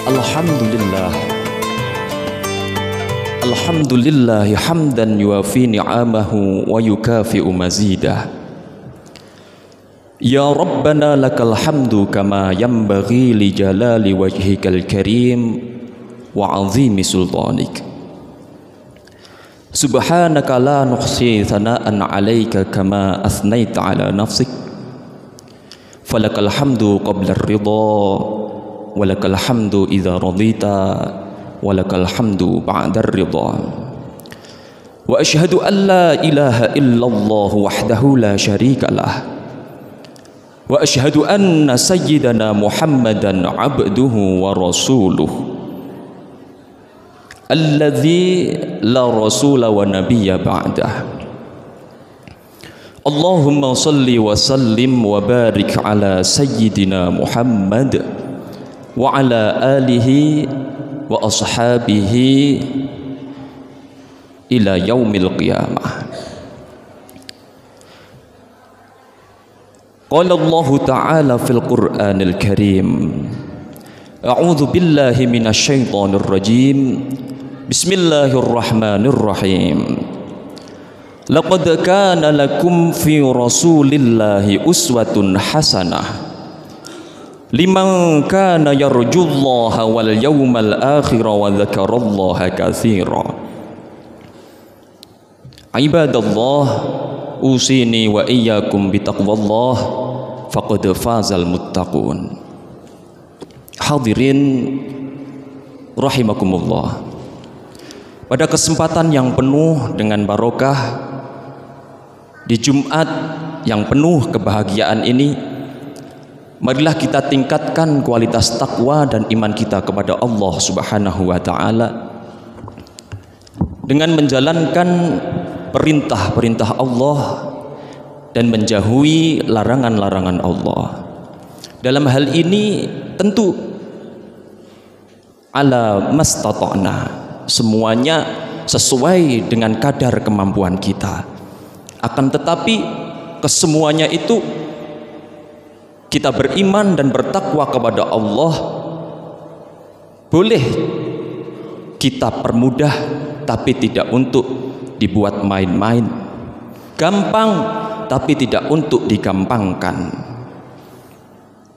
Alhamdulillah, Alhamdulillah hamdan yuafi ni'amahu wa yukafi'u mazidah. Ya Rabbana lakal hamdu kama yanbaghi li jalali wajhikal karim wa azimi sultanik. Subhanaka la nuhsi thana'an 'alaika kama athnaita 'ala nafsik. Falakal hamdu qabla ar-ridha walakal hamdu idza radita walakal hamdu ba'da ar-ridha. Wa asyhadu an la ilaha illallah wahdahu la syarika lah. Wa asyhadu anna sayyidana Muhammadan 'abduhu wa rasuluhu alladzi la rasula wa nabiyya ba'dah. Allahumma salli wa sallim wa barik ala sayyidina Muhammad wa ala alihi wa ashabihi ila yaumil qiyamah. Qala Allah ta'ala fil Qur'anil Karim, a'udzu billahi minasy syaithanir rajim. Bismillahirrahmanirrahim. Laqad kana lakum fi rasulillahi uswatun hasanah liman kana yarjullaha wal yawmal akhir wa dzakarallaha katsira. Ibadallah, usini wa iyyakum bitaqwallah faqad fazal muttaqun. Hadirin rahimakumullah. Pada kesempatan yang penuh dengan barokah, di Jumat yang penuh kebahagiaan ini, marilah kita tingkatkan kualitas takwa dan iman kita kepada Allah Subhanahu wa ta'ala dengan menjalankan perintah-perintah Allah dan menjauhi larangan-larangan Allah. Dalam hal ini tentu ala mastata'na, semuanya sesuai dengan kadar kemampuan kita. Akan tetapi kesemuanya itu kita beriman dan bertakwa kepada Allah boleh kita permudah, tapi tidak untuk dibuat main-main. Gampang tapi tidak untuk digampangkan.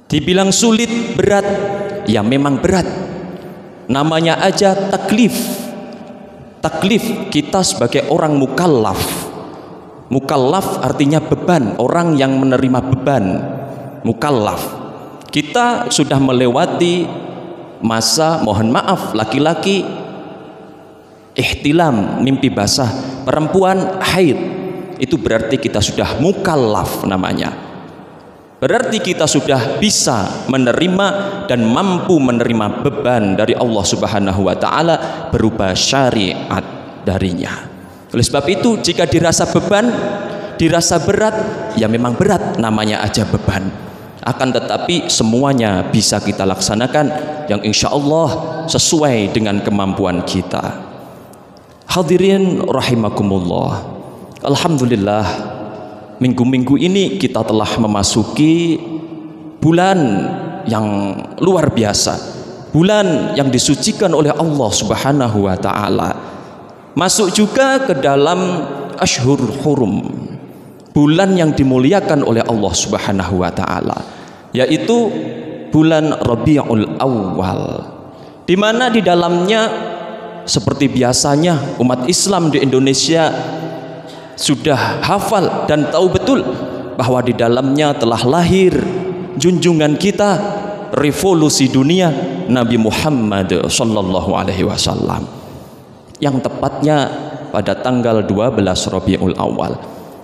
Dibilang sulit, berat, ya memang berat. Namanya aja taklif. Taklif kita sebagai orang mukallaf. Mukallaf artinya beban, orang yang menerima beban. Mukallaf. Kita sudah melewati masa, mohon maaf, laki-laki ihtilam, mimpi basah, perempuan haid. Itu berarti kita sudah mukallaf namanya. Berarti kita sudah bisa menerima dan mampu menerima beban dari Allah Subhanahu wa ta'ala berupa syariat darinya. Oleh sebab itu, jika dirasa beban, dirasa berat, ya memang berat, namanya aja beban. Akan tetapi semuanya bisa kita laksanakan yang insya Allah sesuai dengan kemampuan kita. Hadirin rahimakumullah. Alhamdulillah, minggu-minggu ini kita telah memasuki bulan yang luar biasa, bulan yang disucikan oleh Allah Subhanahu wa ta'ala. Masuk juga ke dalam Ashhur Hurum, bulan yang dimuliakan oleh Allah Subhanahu wa ta'ala, yaitu bulan Rabiul Awal, di mana di dalamnya seperti biasanya umat Islam di Indonesia sudah hafal dan tahu betul bahwa di dalamnya telah lahir junjungan kita, revolusi dunia, Nabi Muhammad sallallahu alaihi wasallam, yang tepatnya pada tanggal 12 Rabiul Awal.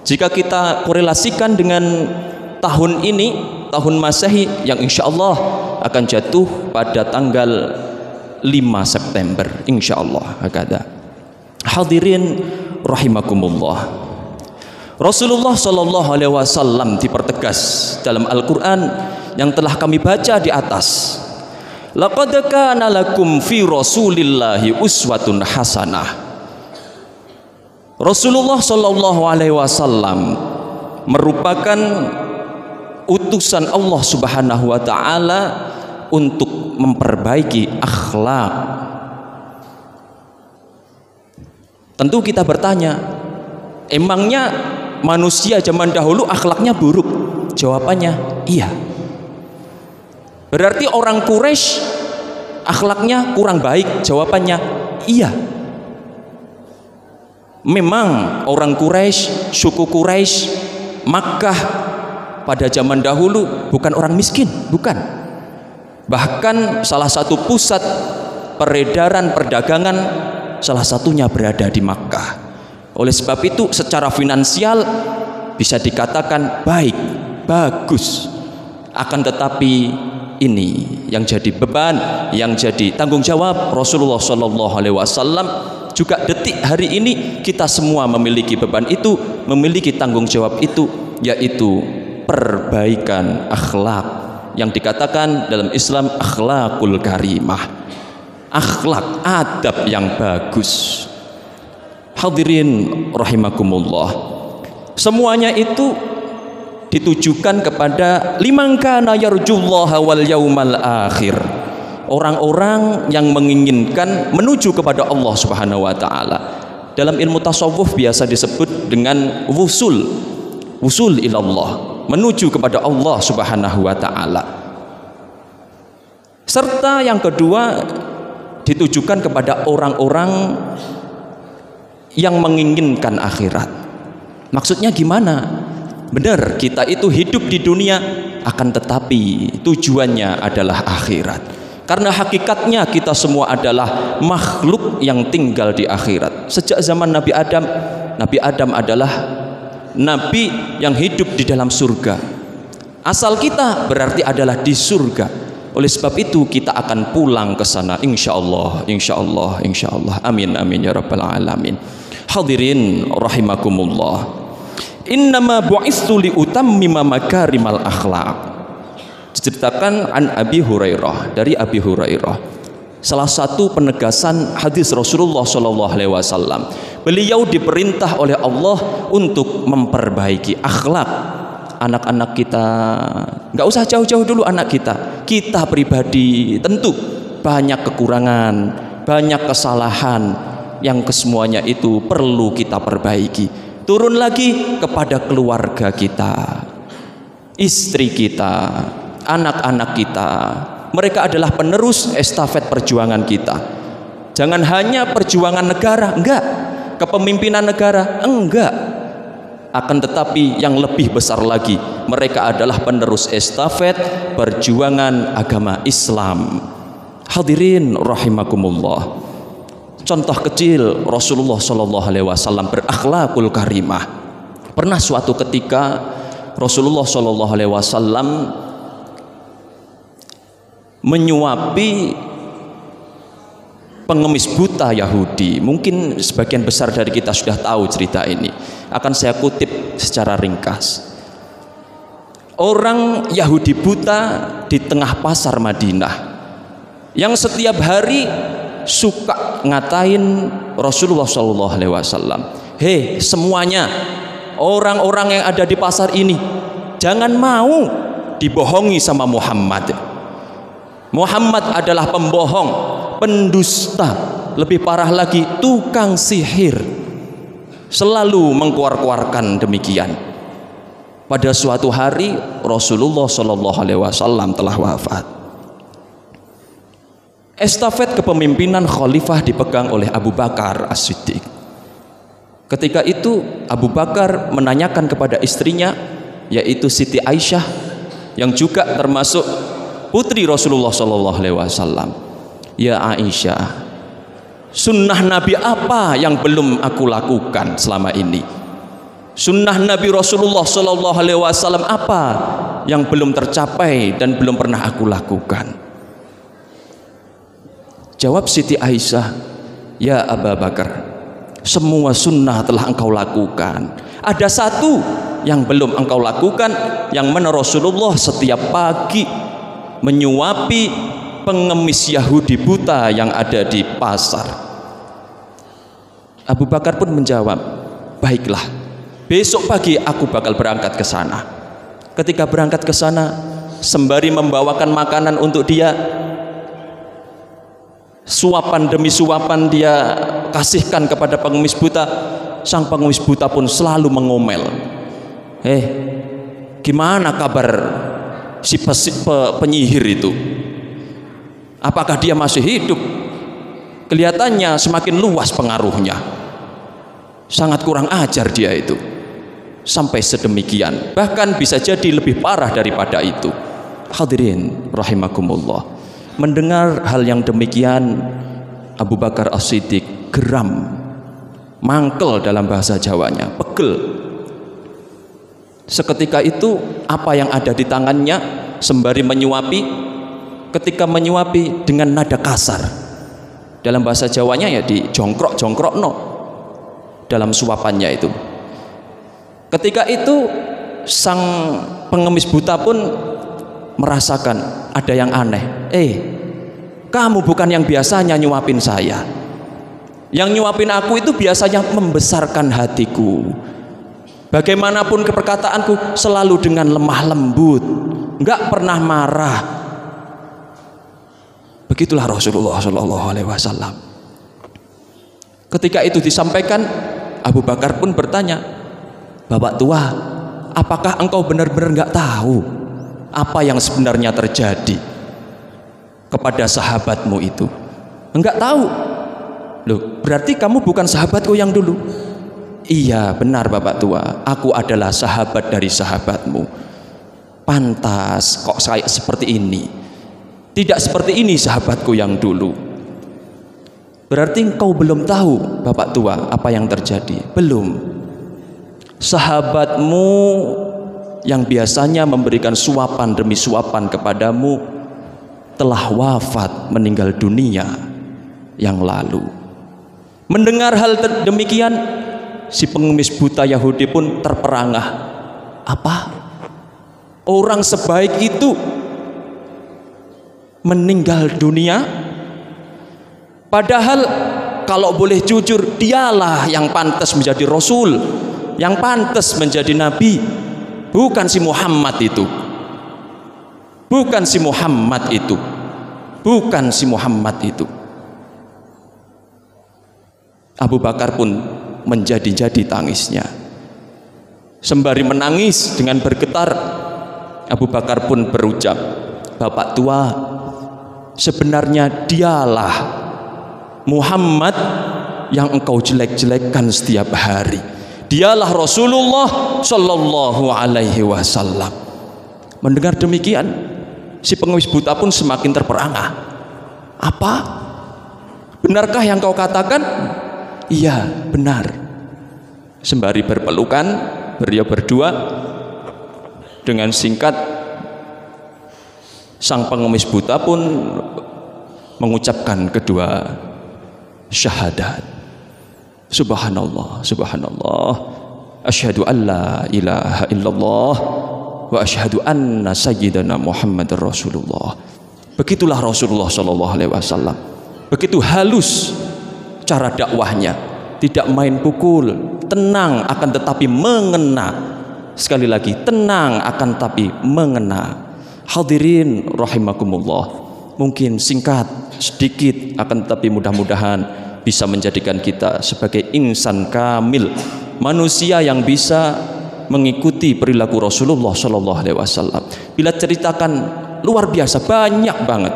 Jika kita korelasikan dengan tahun ini, tahun Masehi yang insya Allah akan jatuh pada tanggal 5 September insya Allah. Hadirin rahimakumullah. Rasulullah sallallahu alaihi wasallam dipertegas dalam Al-Qur'an yang telah kami baca di atas. Laqad kana lakum fi Rasulillahi uswatun hasanah. Rasulullah sallallahu alaihi wasallam merupakan utusan Allah Subhanahu wa taala untuk memperbaiki akhlak. Tentu kita bertanya, emangnya manusia zaman dahulu akhlaknya buruk? Jawabannya iya. Berarti orang Quraisy akhlaknya kurang baik? Jawabannya iya. Memang orang Quraisy, suku Quraisy Makkah pada zaman dahulu bukan orang miskin, bukan. Bahkan salah satu pusat peredaran perdagangan salah satunya berada di Makkah. Oleh sebab itu secara finansial bisa dikatakan baik, bagus. Akan tetapi ini yang jadi beban, yang jadi tanggung jawab Rasulullah SAW juga detik hari ini kita semua memiliki beban itu, memiliki tanggung jawab itu, yaitu perbaikan akhlak yang dikatakan dalam Islam akhlakul karimah, akhlak adab yang bagus. Hadirin rahimakumullah, semuanya itu ditujukan kepada liman kana yarjullaha wal yaumal akhir, orang-orang yang menginginkan menuju kepada Allah Subhanahu wa taala. Dalam ilmu tasawuf biasa disebut dengan wusul ilallah, menuju kepada Allah Subhanahu wa taala. Serta yang kedua ditujukan kepada orang-orang yang menginginkan akhirat. Maksudnya gimana? Benar, kita itu hidup di dunia, akan tetapi tujuannya adalah akhirat. Karena hakikatnya kita semua adalah makhluk yang tinggal di akhirat. Sejak zaman Nabi Adam adalah nabi yang hidup di dalam surga. Asal kita berarti adalah di surga. Oleh sebab itu kita akan pulang ke sana insyaallah, insyaallah, insyaallah. Amin amin ya rabbal alamin. Hadirin rahimakumullah. Innama bu'istu li utammima makarimal akhlaq. Diceritakan an Abi Hurairah, dari Abi Hurairah, salah satu penegasan hadis Rasulullah SAW. Beliau diperintah oleh Allah untuk memperbaiki akhlak anak-anak kita. Nggak usah jauh-jauh dulu anak kita pribadi tentu banyak kekurangan, banyak kesalahan yang kesemuanya itu perlu kita perbaiki. Turun lagi kepada keluarga kita, istri kita, anak-anak kita. Mereka adalah penerus estafet perjuangan kita. Jangan hanya perjuangan negara, enggak. Kepemimpinan negara, enggak. Akan tetapi yang lebih besar lagi, mereka adalah penerus estafet perjuangan agama Islam. Hadirin rahimakumullah. Contoh kecil Rasulullah SAW berakhlakul karimah. Pernah suatu ketika Rasulullah SAW menyuapi pengemis buta Yahudi. Mungkin sebagian besar dari kita sudah tahu cerita ini. Akan saya kutip secara ringkas. Orang Yahudi buta di tengah pasar Madinah yang setiap hari suka ngatain Rasulullah SAW. Hei semuanya, orang-orang yang ada di pasar ini, jangan mau dibohongi sama Muhammad. Muhammad adalah pembohong, pendusta, lebih parah lagi tukang sihir. Selalu mengkuar-kuarkan demikian. Pada suatu hari Rasulullah SAW telah wafat. Estafet kepemimpinan khalifah dipegang oleh Abu Bakar As-Siddiq. Ketika itu Abu Bakar menanyakan kepada istrinya, yaitu Siti Aisyah, yang juga termasuk putri Rasulullah SAW. Ya Aisyah, sunnah Nabi apa yang belum aku lakukan selama ini? Sunnah Nabi Rasulullah SAW apa yang belum tercapai dan belum pernah aku lakukan? Jawab Siti Aisyah, ya Abu Bakar, semua sunnah telah engkau lakukan. Ada satu yang belum engkau lakukan, yang mana Rasulullah setiap pagi menyuapi pengemis Yahudi buta yang ada di pasar. Abu Bakar pun menjawab, baiklah, besok pagi aku bakal berangkat ke sana. Ketika berangkat ke sana, sembari membawakan makanan untuk dia, suapan demi suapan dia kasihkan kepada pengemis buta. Sang pengemis buta pun selalu mengomel, gimana kabar si penyihir itu? Apakah dia masih hidup? Kelihatannya semakin luas pengaruhnya. Sangat kurang ajar dia itu. Sampai sedemikian, bahkan bisa jadi lebih parah daripada itu. Hadirin rahimakumullah, mendengar hal yang demikian, Abu Bakar As-Siddiq geram, mangkel dalam bahasa Jawanya, pegel. Seketika itu apa yang ada di tangannya sembari menyuapi, ketika menyuapi dengan nada kasar, dalam bahasa Jawanya ya dijongkrok-jongkrok no dalam suapannya itu. Ketika itu sang pengemis buta pun merasakan ada yang aneh. Kamu bukan yang biasanya nyuapin saya. Yang nyuapin aku itu biasanya membesarkan hatiku. Bagaimanapun perkataanku selalu dengan lemah lembut, enggak pernah marah. Begitulah Rasulullah Shallallahu Alaihi Wasallam. Ketika itu disampaikan, Abu Bakar pun bertanya, Bapak tua, apakah engkau benar-benar enggak tahu apa yang sebenarnya terjadi kepada sahabatmu itu? Enggak tahu? Loh, berarti kamu bukan sahabatku yang dulu? Iya, benar Bapak tua, aku adalah sahabat dari sahabatmu. Pantas kok saya seperti ini. Tidak seperti ini sahabatku yang dulu. Berarti engkau belum tahu Bapak tua apa yang terjadi? Belum. Sahabatmu yang biasanya memberikan suapan demi suapan kepadamu telah wafat, meninggal dunia yang lalu. Mendengar hal demikian, si pengemis buta Yahudi pun terperangah. Apa? Orang sebaik itu meninggal dunia? Padahal kalau boleh jujur, dialah yang pantas menjadi Rasul, yang pantas menjadi Nabi, bukan si Muhammad itu. Bukan si Muhammad itu. Bukan si Muhammad itu. Abu Bakar pun menjadi-jadi tangisnya. Sembari menangis dengan bergetar, Abu Bakar pun berucap, Bapak tua, sebenarnya dialah Muhammad yang engkau jelek-jelekkan setiap hari. Dialah Rasulullah Shallallahu Alaihi Wasallam. Mendengar demikian, si pengemis buta pun semakin terperangah. Apa? Benarkah yang kau katakan? Iya, benar. Sembari berpelukan, beliau berdua dengan singkat, sang pengemis buta pun mengucapkan kedua syahadat. Subhanallah, subhanallah, asyhadu an la ilaha illallah wa asyhadu anna sayyidana Muhammadar Rasulullah. Begitulah Rasulullah Shallallahu Alaihi Wasallam. Begitu halus cara dakwahnya, tidak main pukul, tenang akan tetapi mengena. Sekali lagi, tenang akan tapi mengena. Hadirin rahimakumullah, mungkin singkat, sedikit, akan tetapi mudah-mudahan bisa menjadikan kita sebagai insan kamil, manusia yang bisa mengikuti perilaku Rasulullah Shallallahu Alaihi Wasallam. Bila ceritakan luar biasa, banyak banget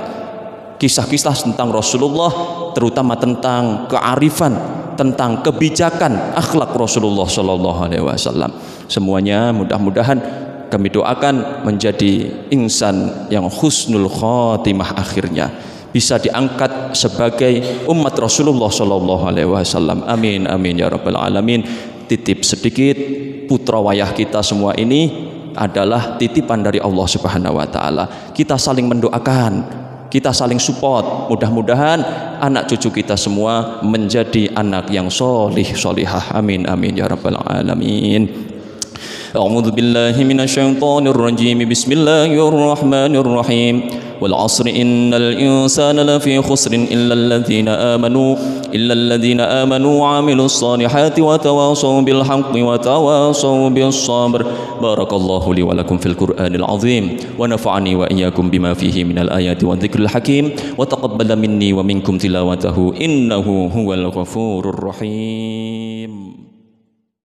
kisah-kisah tentang Rasulullah, terutama tentang kearifan, tentang kebijakan, akhlak Rasulullah Shallallahu Alaihi Wasallam. Semuanya mudah-mudahan kami doakan menjadi insan yang husnul khotimah, akhirnya bisa diangkat sebagai umat Rasulullah Shallallahu Alaihi Wasallam. Amin, amin ya rabbal alamin. Titip sedikit, putra wayah kita semua ini adalah titipan dari Allah Subhanahu Wa Taala. Kita saling mendoakan, kita saling support. Mudah-mudahan anak cucu kita semua menjadi anak yang solih solihah. Amin, amin ya rabbal alamin. A'udzu billahi minasyaitonir rajim. Bismillahirrahmanirrahim. wal 'asri innal insana lafi khusrin illa alladhina amanu wa 'amilus salihati wa tawasaw bil haqqi wa tawasaw bis sabr. Barakallahu li wa lakum fil Qur'anil 'azim wa nafa'ani wa iyyakum bima fihi minal ayati wa dzikril hakim wa taqabbala minni wa minkum tilawatahu innahu huwal ghafurur rahim.